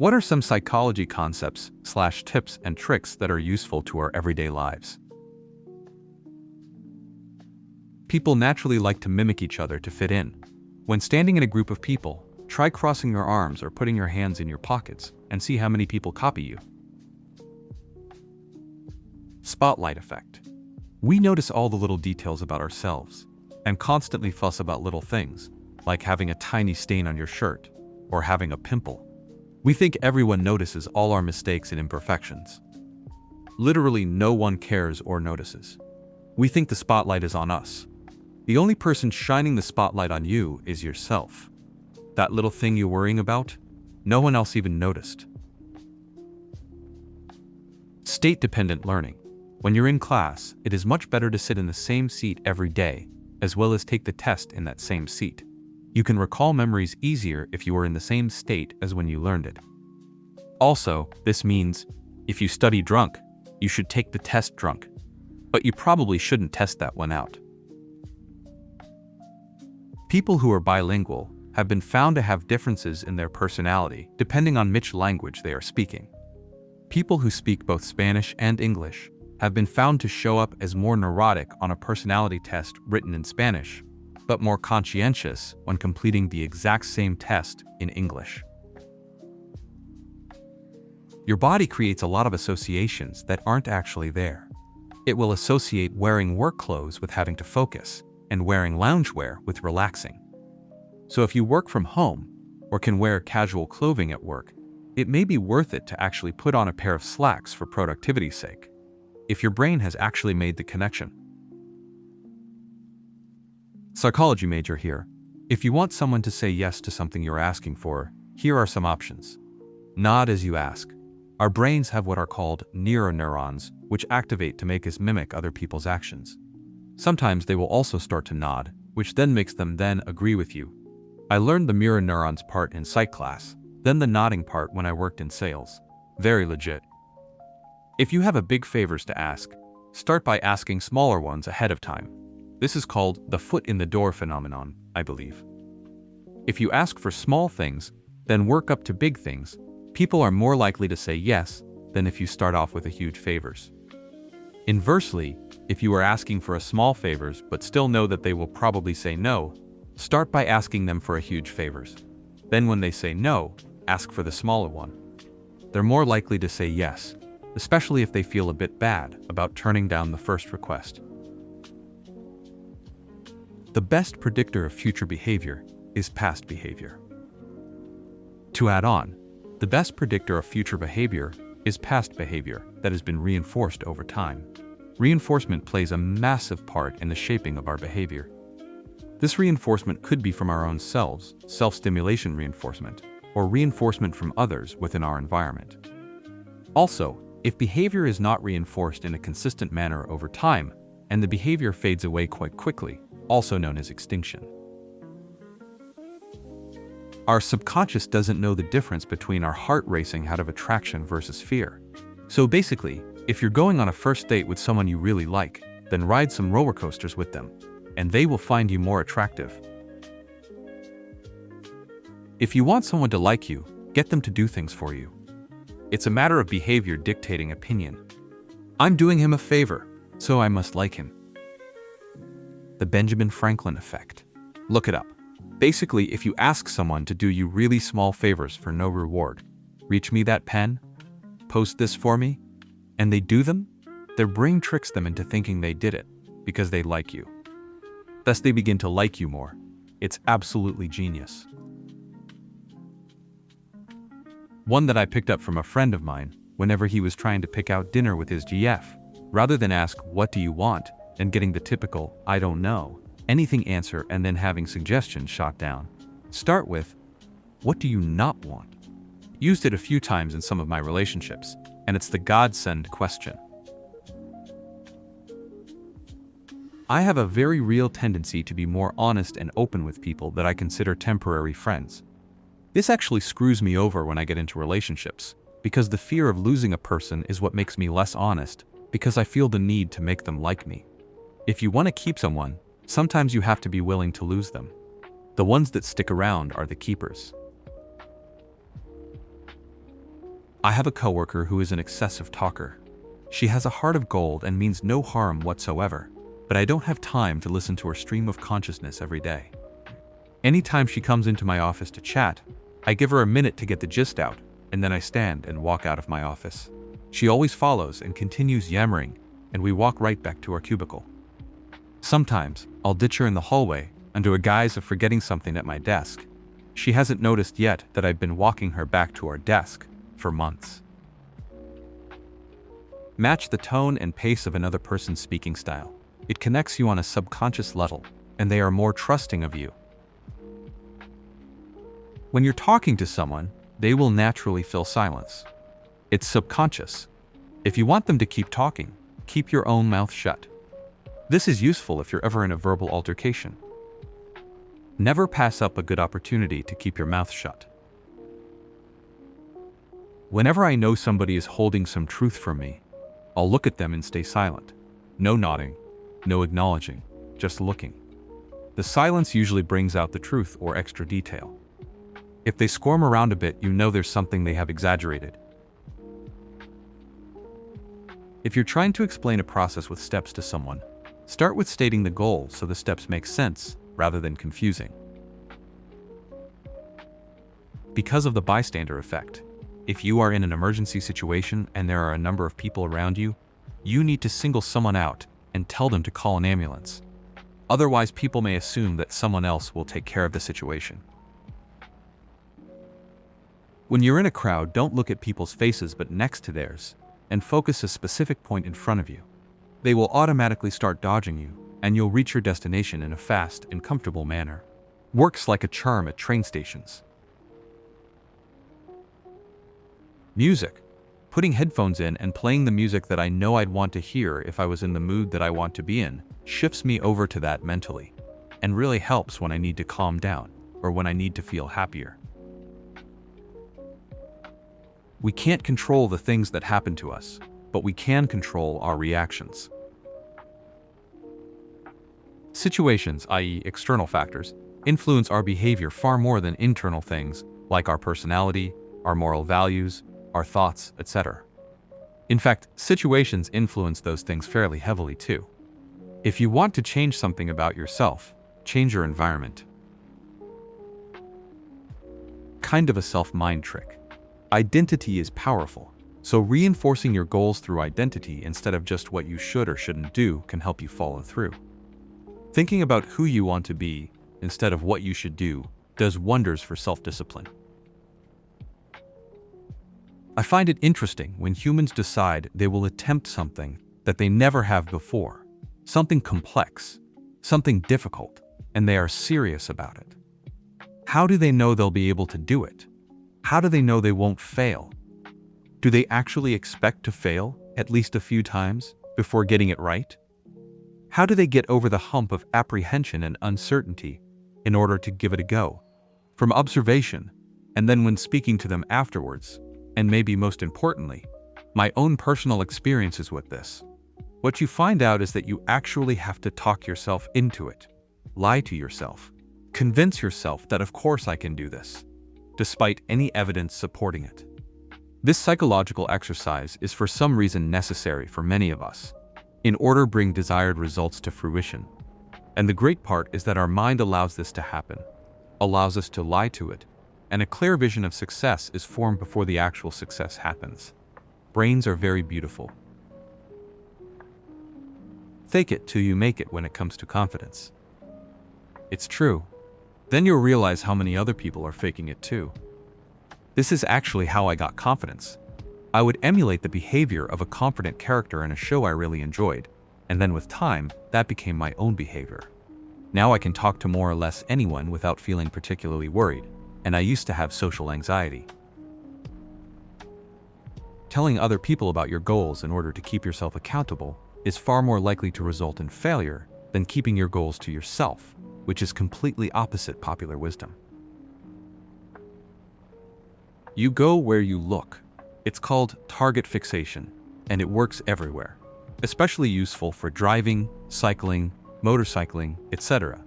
What are some psychology concepts / tips and tricks that are useful to our everyday lives? People naturally like to mimic each other to fit in. When standing in a group of people, try crossing your arms or putting your hands in your pockets and see how many people copy you. Spotlight effect. We notice all the little details about ourselves and constantly fuss about little things, like having a tiny stain on your shirt or having a pimple. We think everyone notices all our mistakes and imperfections. Literally no one cares or notices. We think the spotlight is on us. The only person shining the spotlight on you is yourself. That little thing you're worrying about, no one else even noticed. State-dependent learning. When you're in class, it is much better to sit in the same seat every day, as well as take the test in that same seat. You can recall memories easier if you are in the same state as when you learned it. Also, this means, if you study drunk, you should take the test drunk. But you probably shouldn't test that one out. People who are bilingual have been found to have differences in their personality depending on which language they are speaking. People who speak both Spanish and English have been found to show up as more neurotic on a personality test written in Spanish, but more conscientious when completing the exact same test in English. Your body creates a lot of associations that aren't actually there. It will associate wearing work clothes with having to focus, and wearing loungewear with relaxing. So if you work from home, or can wear casual clothing at work, it may be worth it to actually put on a pair of slacks for productivity's sake, if your brain has actually made the connection. Psychology major here. If you want someone to say yes to something you're asking for, here are some options. Nod as you ask. Our brains have what are called mirror neurons, which activate to make us mimic other people's actions. Sometimes they will also start to nod, which then makes them then agree with you. I learned the mirror neurons part in psych class, then the nodding part when I worked in sales. Very legit. If you have a big favors to ask, start by asking smaller ones ahead of time. This is called the foot in the door phenomenon, I believe. If you ask for small things, then work up to big things, people are more likely to say yes than if you start off with a huge favors. Inversely, if you are asking for a small favors but still know that they will probably say no, start by asking them for a huge favors. Then when they say no, ask for the smaller one. They're more likely to say yes, especially if they feel a bit bad about turning down the first request. The best predictor of future behavior is past behavior. To add on, the best predictor of future behavior is past behavior that has been reinforced over time. Reinforcement plays a massive part in the shaping of our behavior. This reinforcement could be from our own selves, self-stimulation reinforcement, or reinforcement from others within our environment. Also, if behavior is not reinforced in a consistent manner over time, and the behavior fades away quite quickly, also known as extinction. Our subconscious doesn't know the difference between our heart racing out of attraction versus fear. So basically, if you're going on a first date with someone you really like, then ride some roller coasters with them, and they will find you more attractive. If you want someone to like you, get them to do things for you. It's a matter of behavior dictating opinion. I'm doing him a favor, so I must like him. The Benjamin Franklin effect. Look it up. Basically, if you ask someone to do you really small favors for no reward, reach me that pen, post this for me, and they do them, their brain tricks them into thinking they did it because they like you. Thus they begin to like you more. It's absolutely genius. One that I picked up from a friend of mine whenever he was trying to pick out dinner with his GF, rather than ask, "What do you want?" and getting the typical, "I don't know," anything answer and then having suggestions shot down. Start with, "What do you not want?" Used it a few times in some of my relationships, and it's the godsend question. I have a very real tendency to be more honest and open with people that I consider temporary friends. This actually screws me over when I get into relationships, because the fear of losing a person is what makes me less honest, because I feel the need to make them like me. If you want to keep someone, sometimes you have to be willing to lose them. The ones that stick around are the keepers. I have a coworker who is an excessive talker. She has a heart of gold and means no harm whatsoever, but I don't have time to listen to her stream of consciousness every day. Anytime she comes into my office to chat, I give her a minute to get the gist out, and then I stand and walk out of my office. She always follows and continues yammering, and we walk right back to our cubicle. Sometimes, I'll ditch her in the hallway under a guise of forgetting something at my desk. She hasn't noticed yet that I've been walking her back to our desk for months. Match the tone and pace of another person's speaking style. It connects you on a subconscious level, and they are more trusting of you. When you're talking to someone, they will naturally fill silence. It's subconscious. If you want them to keep talking, keep your own mouth shut. This is useful if you're ever in a verbal altercation. Never pass up a good opportunity to keep your mouth shut. Whenever I know somebody is holding some truth from me, I'll look at them and stay silent. No nodding, no acknowledging, just looking. The silence usually brings out the truth or extra detail. If they squirm around a bit, you know there's something they have exaggerated. If you're trying to explain a process with steps to someone, start with stating the goal so the steps make sense rather than confusing. Because of the bystander effect, if you are in an emergency situation and there are a number of people around you, you need to single someone out and tell them to call an ambulance. Otherwise, people may assume that someone else will take care of the situation. When you're in a crowd, don't look at people's faces but next to theirs, and focus a specific point in front of you. They will automatically start dodging you, and you'll reach your destination in a fast and comfortable manner. Works like a charm at train stations. Music. Putting headphones in and playing the music that I know I'd want to hear if I was in the mood that I want to be in shifts me over to that mentally, and really helps when I need to calm down or when I need to feel happier. We can't control the things that happen to us, but we can control our reactions. Situations, i.e., external factors, influence our behavior far more than internal things like our personality, our moral values, our thoughts, etc. In fact, situations influence those things fairly heavily too. If you want to change something about yourself, change your environment. Kind of a self-mind trick. Identity is powerful, so reinforcing your goals through identity instead of just what you should or shouldn't do can help you follow through. Thinking about who you want to be instead of what you should do does wonders for self-discipline. I find it interesting when humans decide they will attempt something that they never have before, something complex, something difficult, and they are serious about it. How do they know they'll be able to do it? How do they know they won't fail? Do they actually expect to fail at least a few times before getting it right? How do they get over the hump of apprehension and uncertainty in order to give it a go? From observation, and then when speaking to them afterwards, and maybe most importantly, my own personal experiences with this. What you find out is that you actually have to talk yourself into it, lie to yourself, convince yourself that of course I can do this, despite any evidence supporting it. This psychological exercise is for some reason necessary for many of us, in order to bring desired results to fruition. And the great part is that our mind allows this to happen, allows us to lie to it, and a clear vision of success is formed before the actual success happens. Brains are very beautiful. Fake it till you make it when it comes to confidence. It's true. Then you'll realize how many other people are faking it too. This is actually how I got confidence. I would emulate the behavior of a confident character in a show I really enjoyed, and then with time, that became my own behavior. Now I can talk to more or less anyone without feeling particularly worried, and I used to have social anxiety. Telling other people about your goals in order to keep yourself accountable is far more likely to result in failure than keeping your goals to yourself, which is completely opposite popular wisdom. You go where you look. It's called target fixation, and it works everywhere, especially useful for driving, cycling, motorcycling, etc.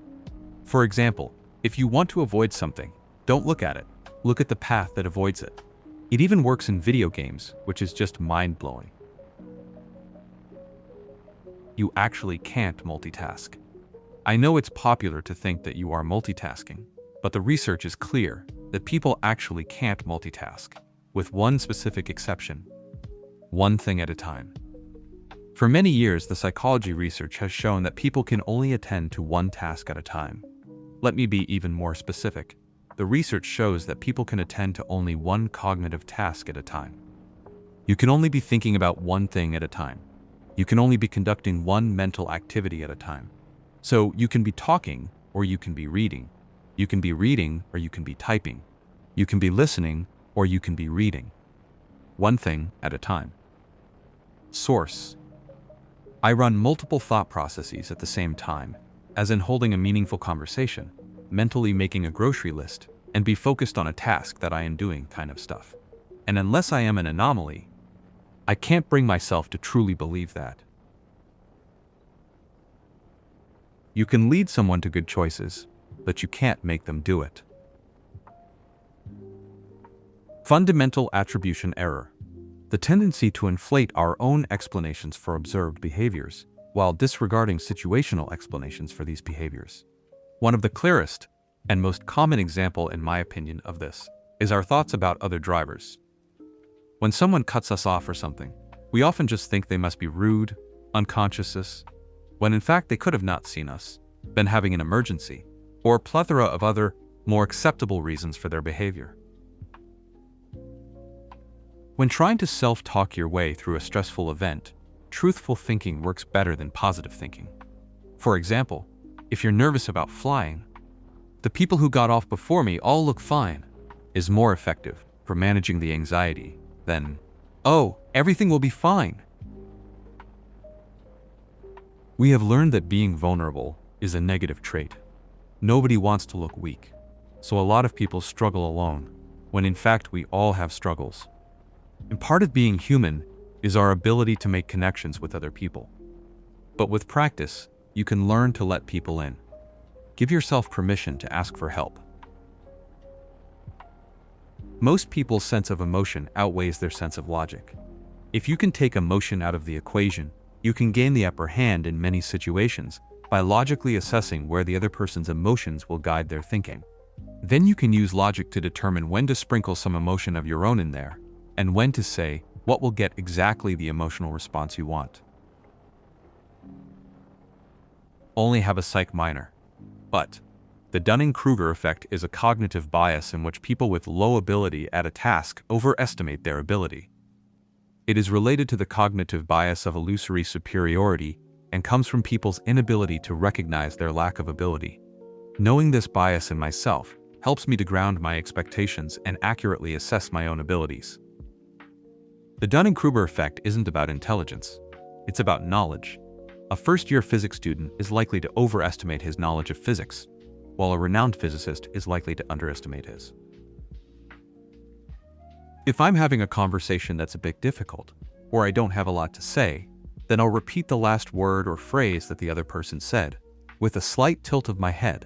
For example, if you want to avoid something, don't look at it. Look at the path that avoids it. It even works in video games, which is just mind-blowing. You actually can't multitask. I know it's popular to think that you are multitasking, but the research is clear that people actually can't multitask, with one specific exception: one thing at a time. For many years, the psychology research has shown that people can only attend to one task at a time. Let me be even more specific. The research shows that people can attend to only one cognitive task at a time. You can only be thinking about one thing at a time. You can only be conducting one mental activity at a time. So you can be talking, or you can be reading. You can be reading, or you can be typing. You can be listening, or you can be reading. One thing at a time. Source: I run multiple thought processes at the same time, as in holding a meaningful conversation, mentally making a grocery list, and be focused on a task that I am doing kind of stuff. And unless I am an anomaly, I can't bring myself to truly believe that. You can lead someone to good choices, but you can't make them do it. Fundamental attribution error: the tendency to inflate our own explanations for observed behaviors, while disregarding situational explanations for these behaviors. One of the clearest and most common example, in my opinion, of this is our thoughts about other drivers. When someone cuts us off or something, we often just think they must be rude, unconscious, when in fact they could have not seen us, been having an emergency, or a plethora of other, more acceptable reasons for their behavior. When trying to self-talk your way through a stressful event, truthful thinking works better than positive thinking. For example, if you're nervous about flying, "The people who got off before me all look fine," is more effective for managing the anxiety than, "Oh, everything will be fine." We have learned that being vulnerable is a negative trait. Nobody wants to look weak, so a lot of people struggle alone, when in fact we all have struggles. And part of being human is our ability to make connections with other people. But with practice, you can learn to let people in. Give yourself permission to ask for help. Most people's sense of emotion outweighs their sense of logic. If you can take emotion out of the equation, you can gain the upper hand in many situations by logically assessing where the other person's emotions will guide their thinking. Then you can use logic to determine when to sprinkle some emotion of your own in there, and when to say what will get exactly the emotional response you want. Only have a psych minor. But the Dunning-Kruger effect is a cognitive bias in which people with low ability at a task overestimate their ability. It is related to the cognitive bias of illusory superiority and comes from people's inability to recognize their lack of ability. Knowing this bias in myself helps me to ground my expectations and accurately assess my own abilities. The Dunning-Kruger effect isn't about intelligence, it's about knowledge. A first-year physics student is likely to overestimate his knowledge of physics, while a renowned physicist is likely to underestimate his. If I'm having a conversation that's a bit difficult, or I don't have a lot to say, then I'll repeat the last word or phrase that the other person said, with a slight tilt of my head,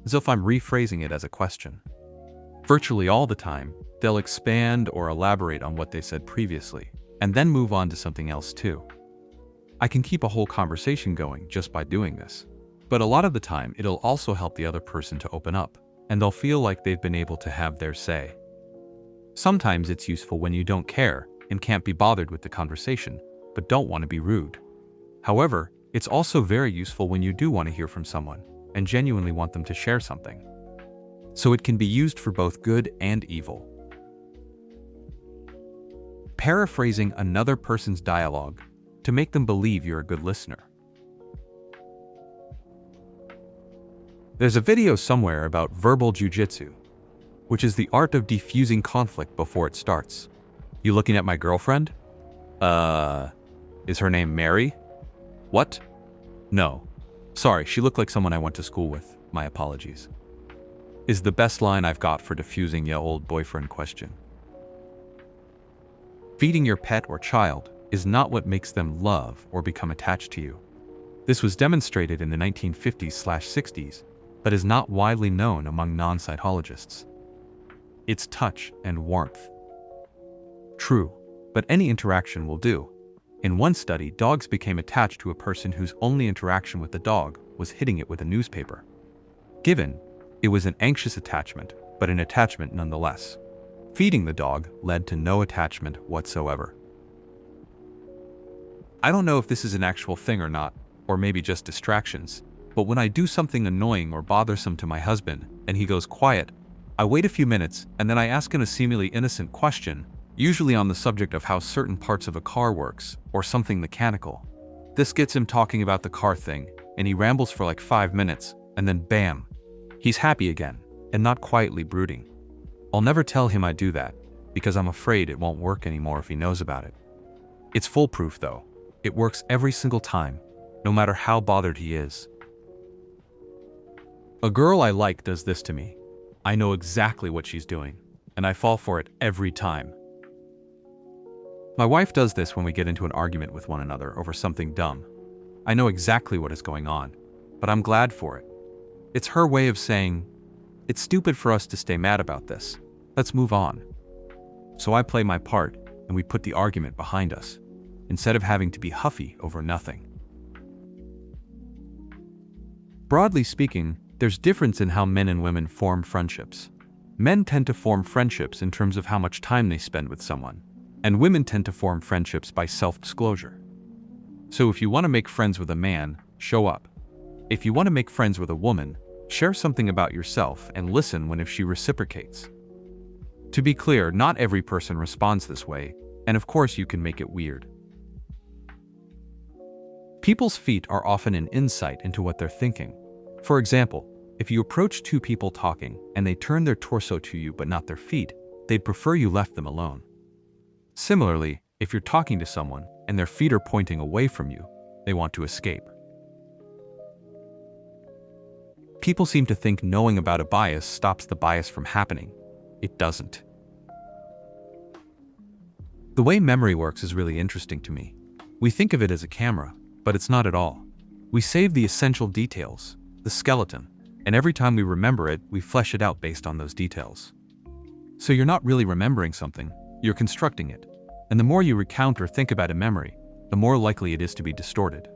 as if I'm rephrasing it as a question. Virtually all the time, they'll expand or elaborate on what they said previously, and then move on to something else too. I can keep a whole conversation going just by doing this. But a lot of the time, it'll also help the other person to open up, and they'll feel like they've been able to have their say. Sometimes it's useful when you don't care and can't be bothered with the conversation, but don't want to be rude. However, it's also very useful when you do want to hear from someone and genuinely want them to share something. So it can be used for both good and evil. Paraphrasing another person's dialogue to make them believe you're a good listener. There's a video somewhere about verbal jujitsu, which is the art of defusing conflict before it starts. You looking at my girlfriend? Is her name Mary? What? No. Sorry, she looked like someone I went to school with. My apologies. Is the best line I've got for diffusing your old boyfriend question. Feeding your pet or child is not what makes them love or become attached to you. This was demonstrated in the 1950s/60s, but is not widely known among non-psychologists. It's touch and warmth. True, but any interaction will do. In one study, dogs became attached to a person whose only interaction with the dog was hitting it with a newspaper. Given, it was an anxious attachment, but an attachment nonetheless. Feeding the dog led to no attachment whatsoever. I don't know if this is an actual thing or not, or maybe just distractions, but when I do something annoying or bothersome to my husband and he goes quiet, I wait a few minutes and then I ask him a seemingly innocent question, usually on the subject of how certain parts of a car works or something mechanical. This gets him talking about the car thing, and he rambles for like 5 minutes, and then bam, he's happy again, and not quietly brooding. I'll never tell him I do that, because I'm afraid it won't work anymore if he knows about it. It's foolproof though. It works every single time, no matter how bothered he is. A girl I like does this to me. I know exactly what she's doing, and I fall for it every time. My wife does this when we get into an argument with one another over something dumb. I know exactly what is going on, but I'm glad for it. It's her way of saying, it's stupid for us to stay mad about this. Let's move on. So I play my part, and we put the argument behind us, instead of having to be huffy over nothing. Broadly speaking, there's difference in how men and women form friendships. Men tend to form friendships in terms of how much time they spend with someone, and women tend to form friendships by self-disclosure. So if you want to make friends with a man, show up. If you want to make friends with a woman, share something about yourself and listen when if she reciprocates. To be clear, not every person responds this way, and of course you can make it weird. People's feet are often an insight into what they're thinking. For example, if you approach two people talking and they turn their torso to you but not their feet, they'd prefer you left them alone. Similarly, if you're talking to someone and their feet are pointing away from you, they want to escape. People seem to think knowing about a bias stops the bias from happening. It doesn't. The way memory works is really interesting to me. We think of it as a camera, but it's not at all. We save the essential details, the skeleton, and every time we remember it, we flesh it out based on those details. So you're not really remembering something, you're constructing it. And the more you recount or think about a memory, the more likely it is to be distorted.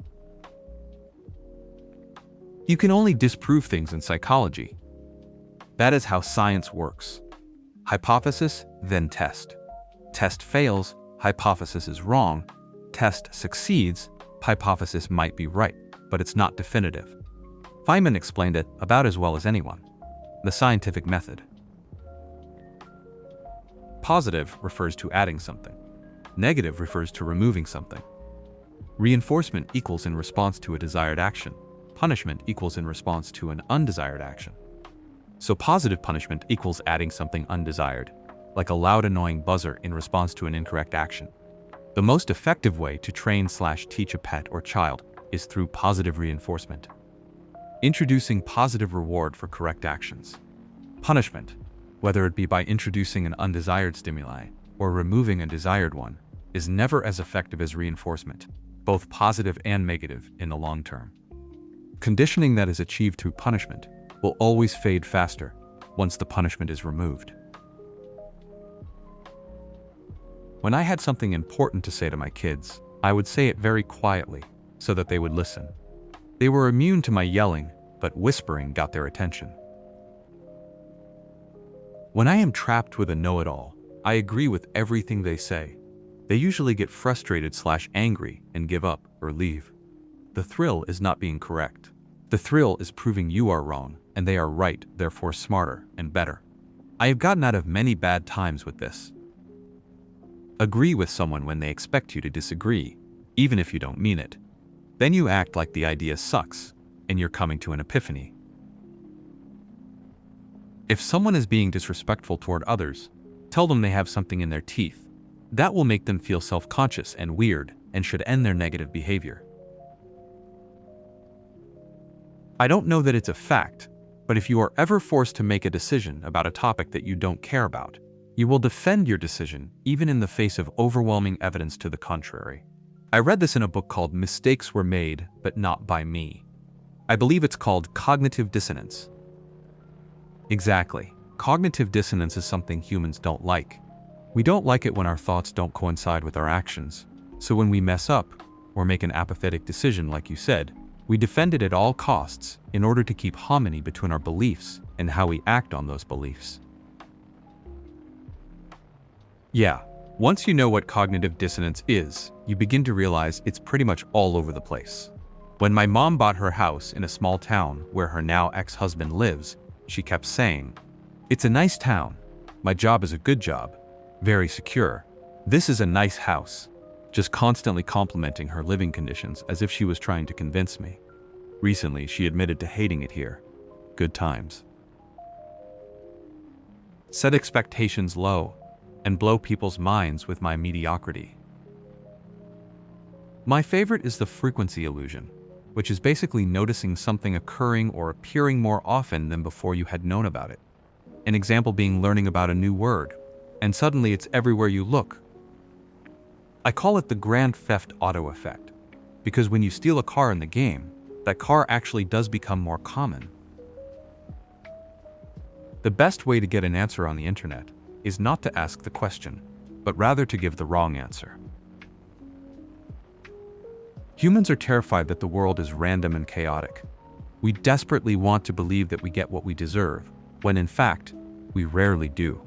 You can only disprove things in psychology. That is how science works. Hypothesis, then test. Test fails, hypothesis is wrong. Test succeeds, hypothesis might be right, but it's not definitive. Feynman explained it about as well as anyone. The scientific method. Positive refers to adding something. Negative refers to removing something. Reinforcement equals in response to a desired action. Punishment equals in response to an undesired action. So positive punishment equals adding something undesired, like a loud annoying buzzer in response to an incorrect action. The most effective way to train/teach a pet or child is through positive reinforcement. Introducing positive reward for correct actions. Punishment, whether it be by introducing an undesired stimuli or removing a desired one, is never as effective as reinforcement, both positive and negative in the long term. Conditioning that is achieved through punishment will always fade faster once the punishment is removed. When I had something important to say to my kids, I would say it very quietly so that they would listen. They were immune to my yelling, but whispering got their attention. When I am trapped with a know-it-all, I agree with everything they say. They usually get frustrated/angry and give up or leave. The thrill is not being correct. The thrill is proving you are wrong and they are right, therefore smarter and better. I have gotten out of many bad times with this. Agree with someone when they expect you to disagree, even if you don't mean it. Then you act like the idea sucks, and you're coming to an epiphany. If someone is being disrespectful toward others, tell them they have something in their teeth. That will make them feel self-conscious and weird and should end their negative behavior. I don't know that it's a fact, but if you are ever forced to make a decision about a topic that you don't care about, you will defend your decision even in the face of overwhelming evidence to the contrary. I read this in a book called Mistakes Were Made, but Not by Me. I believe it's called Cognitive Dissonance. Exactly. Cognitive dissonance is something humans don't like. We don't like it when our thoughts don't coincide with our actions. So when we mess up, or make an apathetic decision like you said, we defend it at all costs in order to keep harmony between our beliefs and how we act on those beliefs. Yeah, once you know what cognitive dissonance is, you begin to realize it's pretty much all over the place. When my mom bought her house in a small town where her now ex-husband lives, she kept saying, "It's a nice town. My job is a good job. Very secure. This is a nice house." Just constantly complimenting her living conditions as if she was trying to convince me. Recently, she admitted to hating it here. Good times. Set expectations low and blow people's minds with my mediocrity. My favorite is the frequency illusion, which is basically noticing something occurring or appearing more often than before you had known about it. An example being learning about a new word, and suddenly it's everywhere you look. I call it the Grand Theft Auto effect, because when you steal a car in the game, that car actually does become more common. The best way to get an answer on the internet is not to ask the question, but rather to give the wrong answer. Humans are terrified that the world is random and chaotic. We desperately want to believe that we get what we deserve, when in fact, we rarely do.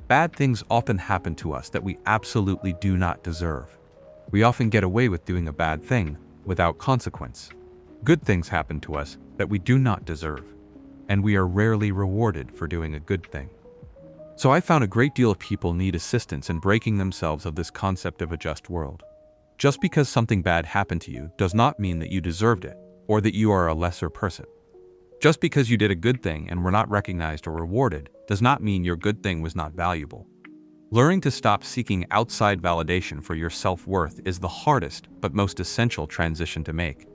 Bad things often happen to us that we absolutely do not deserve. We often get away with doing a bad thing without consequence. Good things happen to us that we do not deserve, and we are rarely rewarded for doing a good thing. So I found a great deal of people need assistance in breaking themselves of this concept of a just world. Just because something bad happened to you does not mean that you deserved it, or that you are a lesser person. Just because you did a good thing and were not recognized or rewarded does not mean your good thing was not valuable. Learning to stop seeking outside validation for your self-worth is the hardest but most essential transition to make.